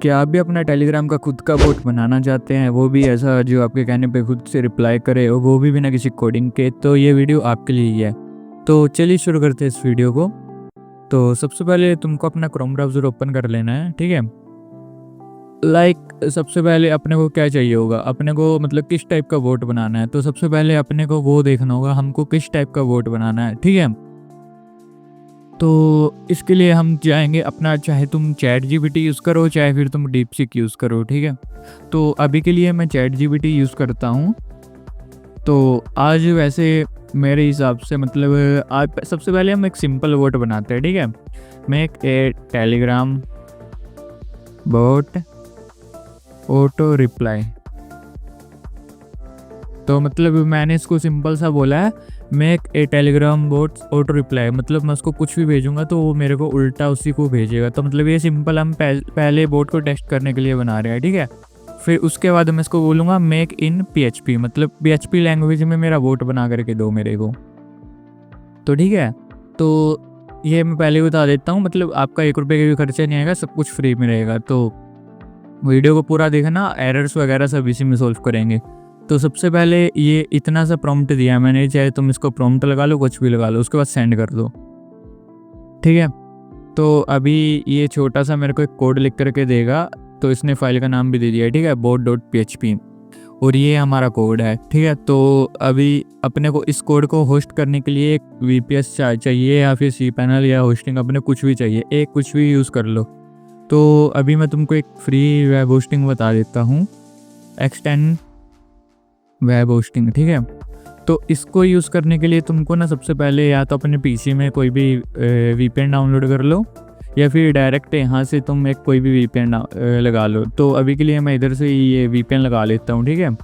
क्या आप भी अपना टेलीग्राम का खुद का बोट बनाना चाहते हैं, वो भी ऐसा जो आपके कहने पे खुद से रिप्लाई करे और वो भी बिना किसी कोडिंग के? तो ये वीडियो आपके लिए ही है। तो चलिए शुरू करते हैं इस वीडियो को। तो सबसे पहले तुमको अपना क्रोम ब्राउज़र ओपन कर लेना है, ठीक है। सबसे पहले अपने को क्या चाहिए होगा, अपने को मतलब किस टाइप का बोट बनाना है। तो सबसे पहले अपने को वो देखना होगा हमको किस टाइप का बोट बनाना है, ठीक है। तो इसके लिए हम जाएंगे अपना, चाहे तुम चैट जीपीटी यूज़ करो चाहे फिर तुम डीपसीक यूज़ करो, ठीक है। तो अभी के लिए मैं चैट जीपीटी यूज़ करता हूँ। तो आज वैसे मेरे हिसाब से मतलब आज सबसे पहले हम एक सिंपल बोट बनाते हैं, ठीक है। Make a Telegram boat auto reply. तो मतलब मैंने इसको सिंपल सा बोला है, make a Telegram boat auto reply, मतलब मैं उसको कुछ भी भेजूंगा तो वो मेरे को उल्टा उसी को भेजेगा। तो मतलब ये सिंपल हम पहले बोट को टेस्ट करने के लिए बना रहे हैं, ठीक है। फिर उसके बाद मैं इसको बोलूँगा मेक इन PHP, मतलब PHP लैंग्वेज में मेरा बोट बना करके दो मेरे को। तो ठीक है, तो ये मैं पहले ही बता देता हूँ, मतलब आपका 1 रुपये का भी खर्चा नहीं आएगा, सब कुछ फ्री में रहेगा। तो वीडियो को पूरा देखना, एरर्स वगैरह सब इसी में सोल्व करेंगे। तो सबसे पहले ये इतना सा प्रॉम्प्ट दिया मैंने, चाहे तुम इसको प्रॉम्प्ट लगा लो, कुछ भी लगा लो, उसके बाद सेंड कर दो, ठीक है। तो अभी ये छोटा सा मेरे को एक कोड लिख करके देगा, तो इसने फाइल का नाम भी दे दिया है, ठीक है, bot.php, और ये हमारा कोड है, ठीक है। तो अभी अपने को इस कोड को होस्ट करने के लिए एक VPS चाहिए या फिर cPanel या होस्टिंग, अपने कुछ भी चाहिए, एक कुछ भी यूज़ कर लो। तो अभी मैं तुमको एक फ्री वेब होस्टिंग बता देता हूँ, एक्सटेंड वेब होस्टिंग, ठीक है। तो इसको यूज़ करने के लिए तुमको ना सबसे पहले या तो अपने PC में कोई भी VPN डाउनलोड कर लो, या फिर डायरेक्ट यहाँ से तुम एक कोई भी VPN लगा लो। तो अभी के लिए मैं इधर से ये VPN लगा लेता हूँ, ठीक है।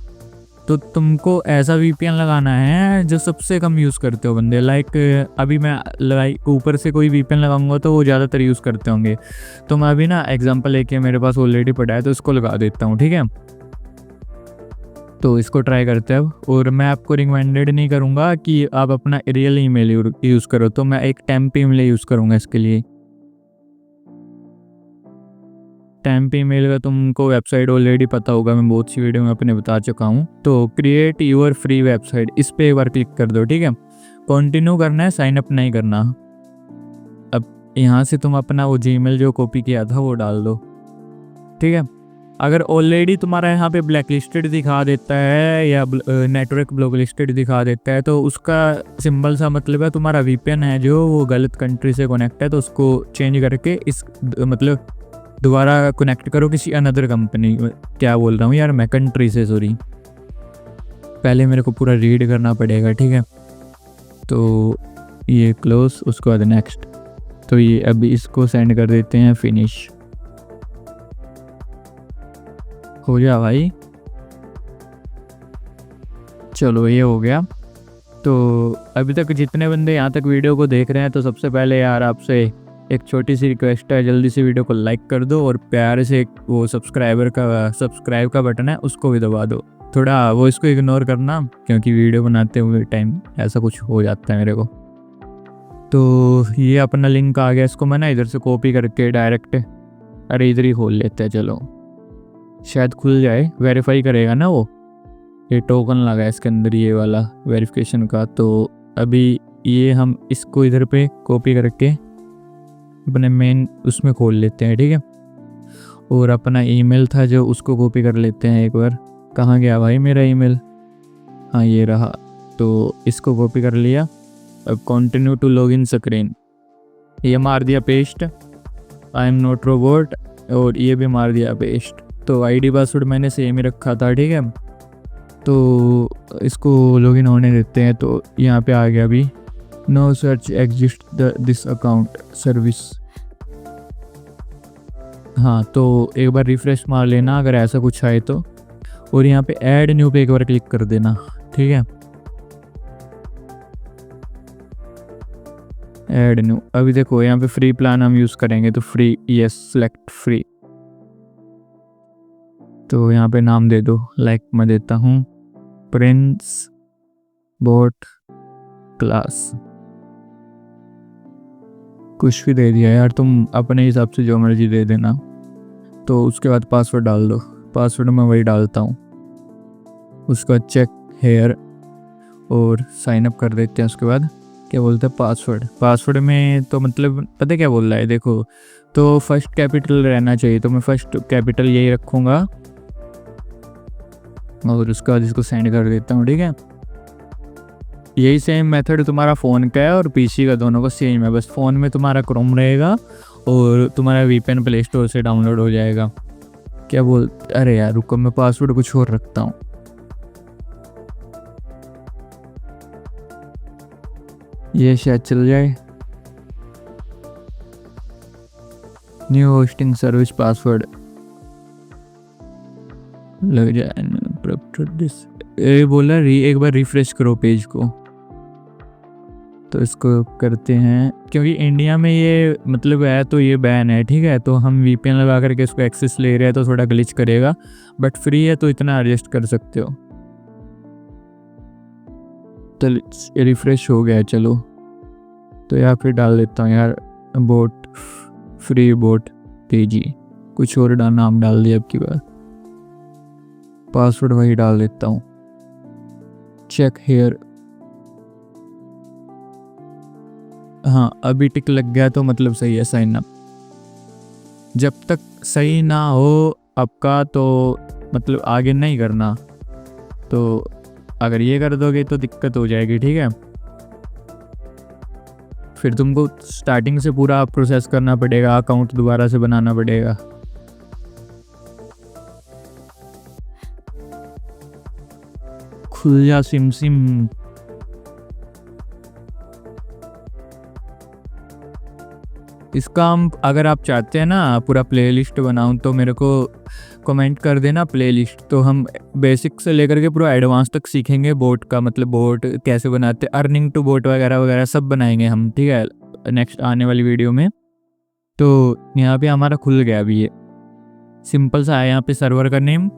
तो तुमको ऐसा VPN लगाना है जो सबसे कम यूज़ करते हो बंदे, अभी मैं ऊपर से कोई VPN लगाऊंगा तो वो ज़्यादातर यूज़ करते होंगे। तो मैं अभी ना एग्जांपल लेके मेरे पास ऑलरेडी पड़ा है तो इसको लगा देता हूँ, ठीक है। तो इसको ट्राई करते हैं अब, और मैं आपको रिकमेंडेड नहीं करूँगा कि आप अपना रियल ईमेल यूज़ करो, तो मैं एक टेम्प ईमेल यूज़ करूँगा इसके लिए। टेम्प ईमेल का तुमको वेबसाइट ऑलरेडी पता होगा, मैं बहुत सी वीडियो में अपने बता चुका हूँ। तो क्रिएट यूर फ्री वेबसाइट, इस पर एक बार क्लिक कर दो, ठीक है। कंटिन्यू करना है, साइन अप नहीं करना। अब यहाँ से तुम अपना वो जीमेल जो कॉपी किया था वो डाल दो, ठीक है। अगर ऑलरेडी तुम्हारा यहाँ पे ब्लैक लिस्टेड दिखा देता है या नेटवर्क ब्लॉक लिस्टेड दिखा देता है, तो उसका सिंबल सा मतलब है तुम्हारा VPN है जो वो गलत कंट्री से कनेक्ट है, तो उसको चेंज करके इस मतलब दोबारा कनेक्ट करो किसी अनदर कंपनी, क्या बोल रहा हूँ यार मैं, कंट्री से, सॉरी। पहले मेरे को पूरा रीड करना पड़ेगा, ठीक है। तो ये क्लोज, उसके बाद नेक्स्ट। तो ये अभी इसको सेंड कर देते हैं, फिनिश हो जा भाई। चलो ये हो गया। तो अभी तक जितने बंदे यहाँ तक वीडियो को देख रहे हैं, तो सबसे पहले यार आपसे एक छोटी सी रिक्वेस्ट है, जल्दी से वीडियो को लाइक कर दो और प्यार से वो सब्सक्राइब का बटन है उसको भी दबा दो। थोड़ा वो इसको इग्नोर करना, क्योंकि वीडियो बनाते हुए टाइम ऐसा कुछ हो जाता है मेरे को। तो ये अपना लिंक आ गया, इसको मैं ना इधर से कॉपी करके डायरेक्ट, अरे इधर ही खोल लेते हैं, चलो शायद खुल जाए। वेरीफाई करेगा ना वो, ये टोकन लगा है इसके अंदर, ये वाला वेरिफिकेशन का। तो अभी ये हम इसको इधर पे कॉपी करके अपने मेन उसमें खोल लेते हैं, ठीक है। और अपना ईमेल था जो, उसको कॉपी कर लेते हैं एक बार। कहाँ गया भाई मेरा ईमेल, हाँ ये रहा। तो इसको कॉपी कर लिया। अब कंटिन्यू टू लॉगिन स्क्रीन, ये मार दिया paste, I am not robot, और ये भी मार दिया पेस्ट। तो ID पासवर्ड मैंने सेम ही रखा था, ठीक है। तो इसको लॉगिन होने देते हैं। तो यहाँ पे आ गया अभी, know search exist this account service. हाँ, तो एक बार रिफ्रेश मार लेना अगर ऐसा कुछ आए तो, और यहाँ पे ऐड न्यू पे एक बार क्लिक कर देना, ठीक है। ऐड न्यू, अभी देखो यहाँ पे फ्री प्लान हम यूज़ करेंगे, तो फ्री, यस सेलेक्ट फ्री। तो यहाँ पे नाम दे दो, मैं देता हूँ प्रिंस बोट क्लास, कुछ भी दे दिया यार, तुम अपने हिसाब से जो मर्जी दे देना। तो उसके बाद पासवर्ड डाल दो। पासवर्ड मैं वही डालता हूँ। उसका चेक हेयर और साइन अप कर देते हैं। उसके बाद क्या बोलते हैं पासवर्ड में तो मतलब पता है क्या बोल रहा है, देखो तो फर्स्ट कैपिटल रहना चाहिए, तो मैं फर्स्ट कैपिटल यही रखूँगा और उसके बाद इसको सेंड कर देता हूँ। ठीक है, यही सेम मेथड तुम्हारा फ़ोन का है और पीसी का, दोनों का सेम है। बस फ़ोन में तुम्हारा क्रोम रहेगा और तुम्हारा वीपीएन प्ले स्टोर से डाउनलोड हो जाएगा। क्या बोल, अरे यार रुको, मैं पासवर्ड कुछ और रखता हूँ। ये शायद चल जाए। न्यू होस्टिंग सर्विस पासवर्ड लग जाए। ये बोला एक बार रिफ्रेश करो पेज को, तो इसको करते हैं क्योंकि इंडिया में ये मतलब है तो ये बैन है। ठीक है, तो हम वीपीएन लगा करके इसको एक्सेस ले रहे हैं तो थोड़ा ग्लिच करेगा, बट फ्री है तो इतना एडजस्ट कर सकते हो। तो रिफ्रेश हो गया, चलो तो यहाँ फिर डाल देता हूँ यार बोट, फ्री बोट पेजी, कुछ और नाम डाल दिया अब की बार। पासवर्ड वही डाल देता हूँ, चेक हेयर। हाँ अभी टिक लग गया तो मतलब सही है साइन अप। जब तक सही ना हो आपका तो मतलब आगे नहीं करना, तो अगर ये कर दोगे तो दिक्कत हो जाएगी। ठीक है, फिर तुमको स्टार्टिंग से पूरा प्रोसेस करना पड़ेगा, अकाउंट दोबारा से बनाना पड़ेगा। खुल जा सिम सिम। इसका हम अगर आप चाहते हैं ना पूरा प्लेलिस्ट बनाऊं तो मेरे को कमेंट कर देना प्लेलिस्ट, तो हम बेसिक से लेकर के पूरा एडवांस तक सीखेंगे बोट का, मतलब बोट कैसे बनाते, अर्निंग टू बोट वगैरह वगैरह सब बनाएंगे हम। ठीक है, नेक्स्ट आने वाली वीडियो में। तो यहाँ पे हमारा खुल गया अभी, ये सिंपल सा है। यहाँ पे सर्वर का नेम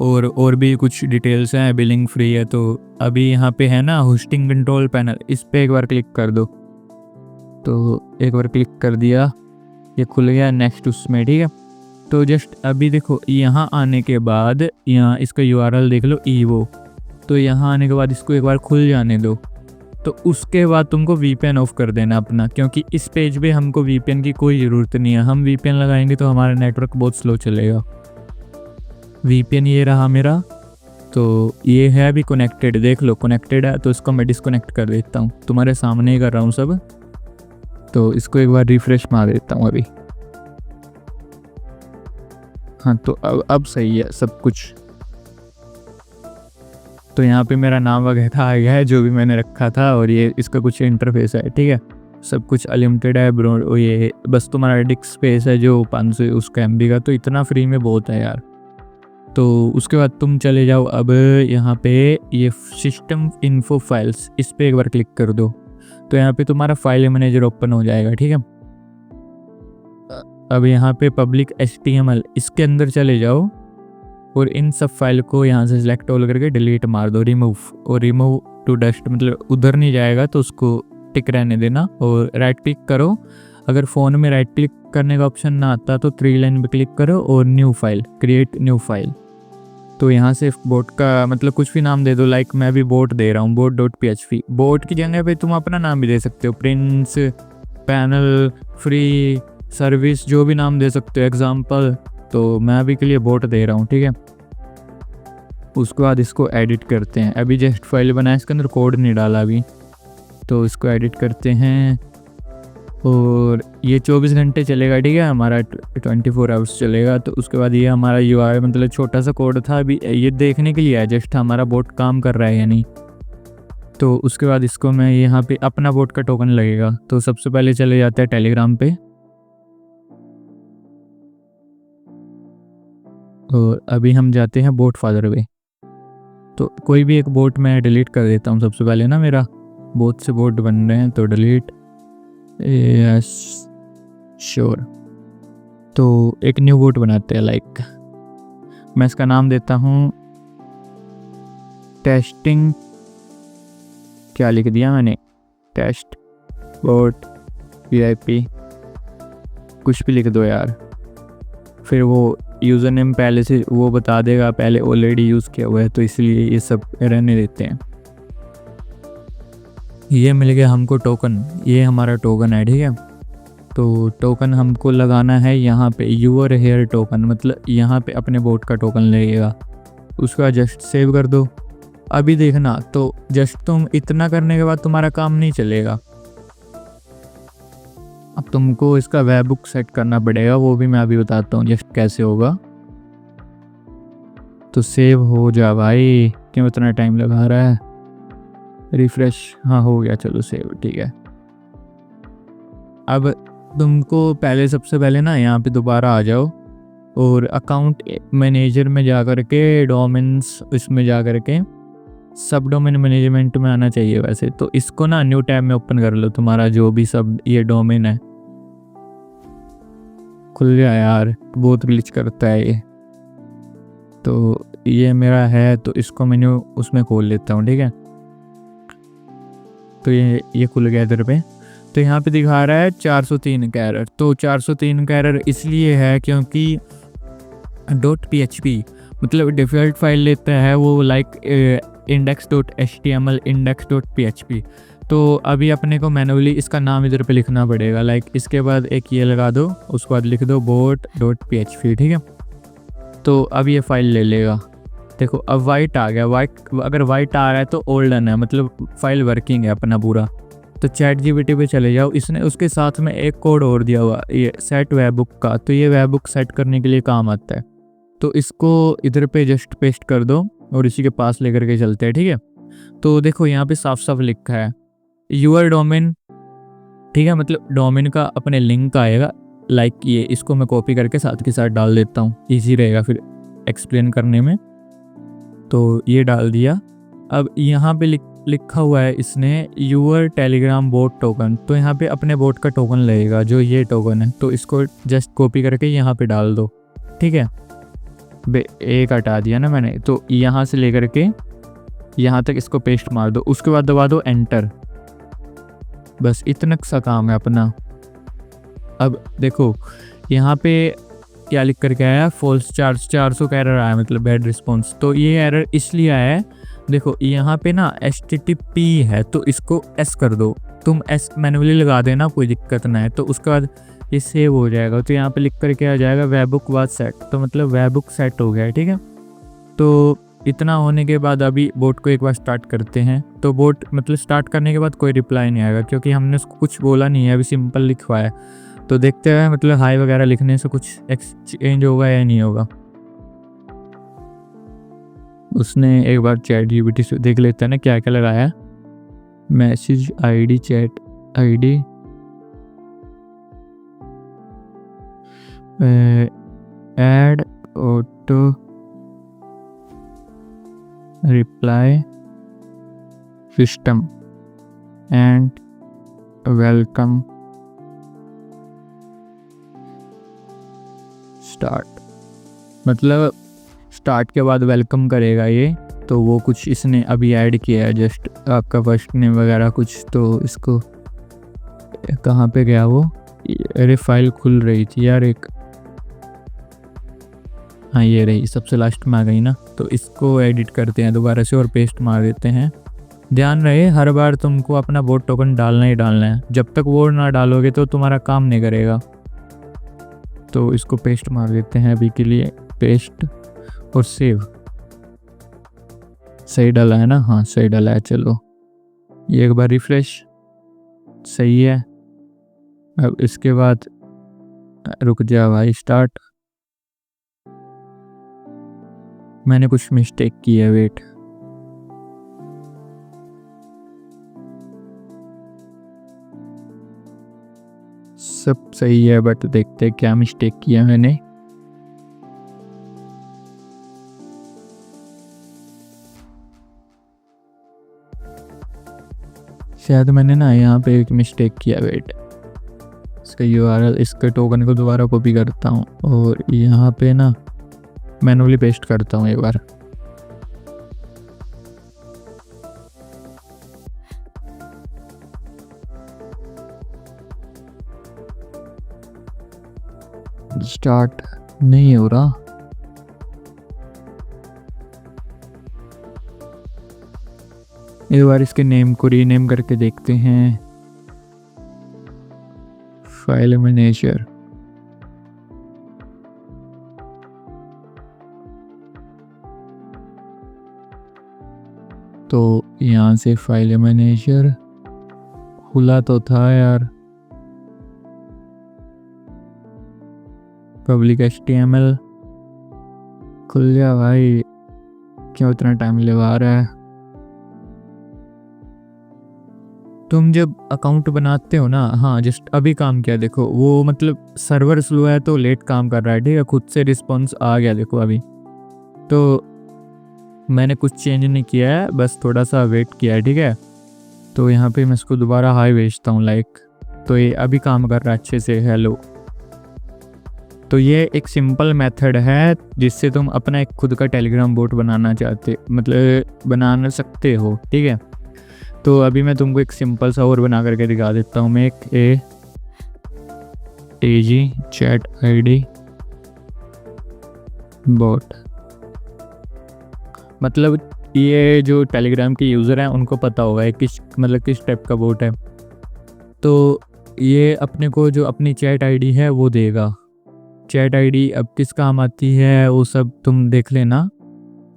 और भी कुछ डिटेल्स हैं, बिलिंग फ्री है। तो अभी यहाँ पे है ना होस्टिंग कंट्रोल पैनल, इस पर एक बार क्लिक कर दो। तो एक बार क्लिक कर दिया, ये खुल गया नेक्स्ट उसमें। ठीक है, तो जस्ट अभी देखो यहाँ आने के बाद यहाँ इसका यूआरएल देख लो ईवो, तो यहाँ आने के बाद इसको एक बार खुल जाने दो। तो उसके बाद तुमको वीपीएन ऑफ कर देना अपना, क्योंकि इस पेज पे हमको वीपीएन की कोई ज़रूरत नहीं है। हम वीपीएन लगाएंगे तो हमारा नेटवर्क बहुत स्लो चलेगा। वीपीएन ये रहा मेरा, तो ये है अभी कनेक्टेड, देख लो कनेक्टेड है। तो इसको मैं डिस्कनेक्ट कर देता हूँ, तुम्हारे सामने ही कर रहा हूँ सब। तो इसको एक बार रिफ्रेश मार देता हूँ अभी। हाँ तो अब सही है सब कुछ। तो यहाँ पे मेरा नाम वगैरह आ गया है जो भी मैंने रखा था, और ये इसका कुछ इंटरफेस है। ठीक है, सब कुछ अनलिमिटेड है ब्रो। ये बस तुम्हारा डिस्क स्पेस है जो 500 उसका MB का, तो इतना फ्री में बहुत है यार। तो उसके बाद तुम चले जाओ अब यहाँ पे ये सिस्टम इन्फो फाइल्स, इस पर एक बार क्लिक कर दो। तो यहाँ पे तुम्हारा फाइल मैनेजर ओपन हो जाएगा। ठीक है, अब यहाँ पे पब्लिक HTML इसके अंदर चले जाओ और इन सब फाइल को यहाँ से सिलेक्ट ऑल करके डिलीट मार दो, रिमूव टू डस्ट, मतलब उधर नहीं जाएगा तो उसको टिक रहने देना। और राइट क्लिक करो, अगर फ़ोन में राइट क्लिक करने का ऑप्शन ना आता तो 3 लाइन पे क्लिक करो और new file, create new file. तो यहाँ से बोट का मतलब कुछ भी नाम दे दो, लाइक मैं भी बोट दे रहा हूँ, boat.php। बोट की जगह पे तुम अपना नाम भी दे सकते हो, प्रिंस, पैनल, फ्री, सर्विस, जो भी नाम दे सकते हो, एग्जाम्पल। तो मैं अभी के लिए बोट दे रहा हूँ। ठीक है, उसके बाद इसको एडिट करते हैं। अभी जस्ट फाइल बनाया, इसके अंदर कोड नहीं डाला अभी, तो इसको एडिट करते हैं। और ये 24 घंटे चलेगा। ठीक है, हमारा 24 आवर्स चलेगा। तो उसके बाद ये हमारा UI मतलब छोटा सा कोड था, अभी ये देखने के लिए है जस्ट हमारा बोट काम कर रहा है या नहीं। तो उसके बाद इसको मैं यहाँ पे अपना बोट का टोकन लगेगा। तो सबसे पहले चले जाते हैं टेलीग्राम पे, और अभी हम जाते हैं बोट फादर पे। तो कोई भी एक बोट मैं डिलीट कर देता हूँ सबसे पहले ना, मेरा बहुत से बोट बन रहे हैं तो डिलीट, यस श्योर। तो एक न्यू बोट बनाते हैं, लाइक मैं इसका नाम देता हूँ टेस्टिंग, क्या लिख दिया मैंने, टेस्ट बोट VIP, कुछ भी लिख दो यार। फिर वो यूज़र नेम पहले से वो बता देगा, पहले ऑलरेडी यूज़ किया हुआ है, तो इसलिए ये सब रहने देते हैं। ये मिल गया हमको टोकन, ये हमारा टोकन है, ठीक है। तो टोकन हमको लगाना है यहाँ पे, यूअर हेयर टोकन, मतलब यहाँ पे अपने बोट का टोकन लगेगा। उसका जस्ट सेव कर दो। अभी देखना, तो जस्ट तुम इतना करने के बाद तुम्हारा काम नहीं चलेगा। अब तुमको इसका वेबबुक सेट करना पड़ेगा, वो भी मैं अभी बताता हूँ जस्ट कैसे होगा। तो सेव हो जा भाई, क्यों इतना टाइम लगा रहा है। रिफ्रेश, हाँ हो गया, चलो सेव, ठीक है। अब तुमको पहले, सबसे पहले ना यहाँ पे दोबारा आ जाओ और अकाउंट मैनेजर में जा कर के, डोमेन्स इसमें जा कर के सब डोमेन मैनेजमेंट में आना चाहिए वैसे तो। इसको ना न्यू टैब में ओपन कर लो, तुम्हारा जो भी सब ये डोमेन है खुल गया। यार बहुत ग्लिच करता है ये। तो ये मेरा है, तो इसको मैंने उसमें खोल लेता हूँ, ठीक है। तो ये खुल गया इधर पे। तो यहाँ पे दिखा रहा है 403 कैरर। तो 403 कैरर इसलिए है क्योंकि .php मतलब डिफ़ॉल्ट फाइल लेता है वो, लाइक index.html, index.php। तो अभी अपने को मैनुअली इसका नाम इधर पे लिखना पड़ेगा, लाइक इसके बाद एक ये लगा दो, उसके बाद लिख दो bot.php, ठीक है। तो अब ये फाइल ले लेगा। देखो अब वाइट आ गया, वाइट, अगर वाइट आ रहा है तो ऑल डन है, मतलब फाइल वर्किंग है अपना पूरा। तो ChatGPT पे चले जाओ, इसने उसके साथ में एक कोड और दिया हुआ, ये सेट वेबबुक का। तो ये वेबबुक सेट करने के लिए काम आता है। तो इसको इधर पे जस्ट पेस्ट कर दो और इसी के पास लेकर के चलते हैं, ठीक है। तो देखो यहाँ पे साफ साफ लिखा है यूअर डोमेन, ठीक है, मतलब डोमेन का अपने लिंक आएगा, लाइक ये। इसको मैं कॉपी करके साथ के साथ डाल देता हूँ, ईजी रहेगा फिर एक्सप्लेन करने में। तो ये डाल दिया। अब यहाँ पे लिखा हुआ है इसने यूअर टेलीग्राम बोट टोकन। तो यहाँ पे अपने बोट का टोकन लगेगा, जो ये टोकन है। तो इसको जस्ट कॉपी करके यहाँ पे डाल दो, ठीक है। एक हटा दिया ना मैंने, तो यहाँ से लेकर के यहाँ तक इसको पेस्ट मार दो। उसके बाद दबा दो एंटर। बस इतना सा काम है अपना। अब देखो यहाँ पे क्या लिख करके आया, फॉल्स चार्ज 400 का एरर आया, मतलब बैड रिस्पॉन्स। तो ये एरर इसलिए आया है, देखो यहाँ पे ना HTTP है, तो इसको S कर दो। तुम S मैनुअली लगा देना, कोई दिक्कत ना है। तो उसके बाद ये सेव हो जाएगा। तो यहाँ पे लिख करके आ जाएगा वेबबुक वाज सेट, तो मतलब वेबबुक सेट हो गया है, ठीक है। तो इतना होने के बाद अभी बोट को एक बार स्टार्ट करते हैं। तो बोट मतलब स्टार्ट करने के बाद कोई रिप्लाई नहीं आएगा, क्योंकि हमने उसको कुछ बोला नहीं है, अभी सिंपल लिखवा है। तो देखते हैं मतलब हाई वगैरह लिखने से कुछ एक्सचेंज होगा या नहीं होगा। उसने एक बार ChatGPT से देख लेते हैं ना क्या क्या लगाया। Message ID, chat ID, add auto reply system and welcome start, मतलब स्टार्ट के बाद वेलकम करेगा ये। तो वो कुछ इसने अभी ऐड किया है, जस्ट आपका फर्स्ट नेम वगैरह कुछ। तो इसको कहाँ पे गया वो, अरे फाइल खुल रही थी यार एक, हाँ ये रही, सबसे लास्ट में आ गई ना। तो इसको एडिट करते हैं दोबारा से और पेस्ट मार देते हैं। ध्यान रहे हर बार तुमको अपना बोट टोकन डालना ही डालना है, जब तक वो ना डालोगे तो तुम्हारा काम नहीं करेगा। तो इसको पेस्ट मार देते हैं अभी के लिए, पेस्ट और सेव। सही डाला है ना, हाँ सही डाला है। चलो ये एक बार रिफ्रेश, सही है। अब इसके बाद रुक जा भाई, स्टार्ट। मैंने कुछ मिस्टेक की है, वेट। सब सही है, बट देखते हैं क्या मिस्टेक किया मैंने। शायद मैंने ना यहाँ पे एक मिस्टेक किया, वेट। इसका URL, इसके टोकन को दोबारा कॉपी करता हूँ और यहाँ पे ना मैनुअली पेस्ट करता हूँ एक बार। स्टार्ट नहीं हो रहा। एक बार इसके नेम को रीनेम करके देखते हैं, फाइल मैनेजर। तो यहाँ से फाइल मैनेजर खुला तो था यार, पब्लिक HTML खुल गया भाई, क्यों इतना टाइम लगा रहा है। तुम जब अकाउंट बनाते हो ना, हाँ जस्ट अभी काम किया देखो, वो मतलब सर्वर स्लो है तो लेट काम कर रहा है, ठीक है, खुद से रिस्पॉन्स आ गया देखो अभी। तो मैंने कुछ चेंज नहीं किया है, बस थोड़ा सा वेट किया है, ठीक है। तो यहाँ पे मैं इसको दोबारा हाई भेजता हूँ लाइक, तो ये अभी काम कर रहा है अच्छे से, हेलो। तो ये एक सिंपल मेथड है जिससे तुम अपना एक खुद का टेलीग्राम बोट बनाना बना सकते हो, ठीक है। तो अभी मैं तुमको एक सिंपल सा और बना करके दिखा देता हूँ। Make AG chat ID boat, मतलब ये जो टेलीग्राम के यूज़र हैं उनको पता होगा ये किस टाइप का बोट है। तो ये अपने को जो अपनी चैट ID है वो देगा। चैट ID अब किस काम आती है वो सब तुम देख लेना,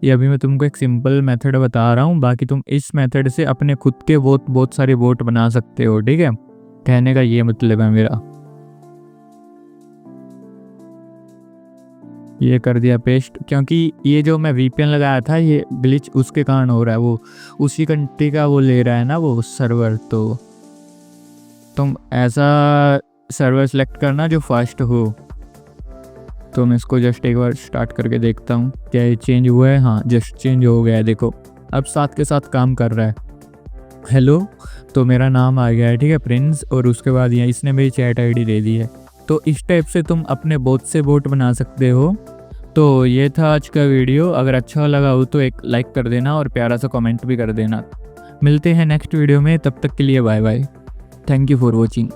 ये अभी मैं तुमको एक सिंपल मेथड बता रहा हूँ, बाकी तुम इस मेथड से अपने खुद के बहुत सारे बोट बना सकते हो, ठीक है। कहने का ये मतलब है मेरा। ये कर दिया पेस्ट, क्योंकि ये जो मैं VPN लगाया था ये ग्लिच उसके कारण हो रहा है, वो उसी कंट्री का वो ले रहा है ना वो सर्वर। तो तुम ऐसा सर्वर सेलेक्ट करना जो फास्ट हो। तो मैं इसको जस्ट एक बार स्टार्ट करके देखता हूँ क्या ये चेंज हुआ है। हाँ जस्ट चेंज हो गया है, देखो अब साथ के साथ काम कर रहा है। हेलो, तो मेरा नाम आ गया है, ठीक है, प्रिंस, और उसके बाद यहाँ इसने मेरी चैट ID दे दी है। तो इस टाइप से तुम अपने बोट से बोट बना सकते हो। तो ये था आज का वीडियो, अगर अच्छा लगा हो तो एक लाइक कर देना और प्यारा सा कमेंट भी कर देना। मिलते हैं नेक्स्ट वीडियो में, तब तक के लिए bye bye, thank you for watching.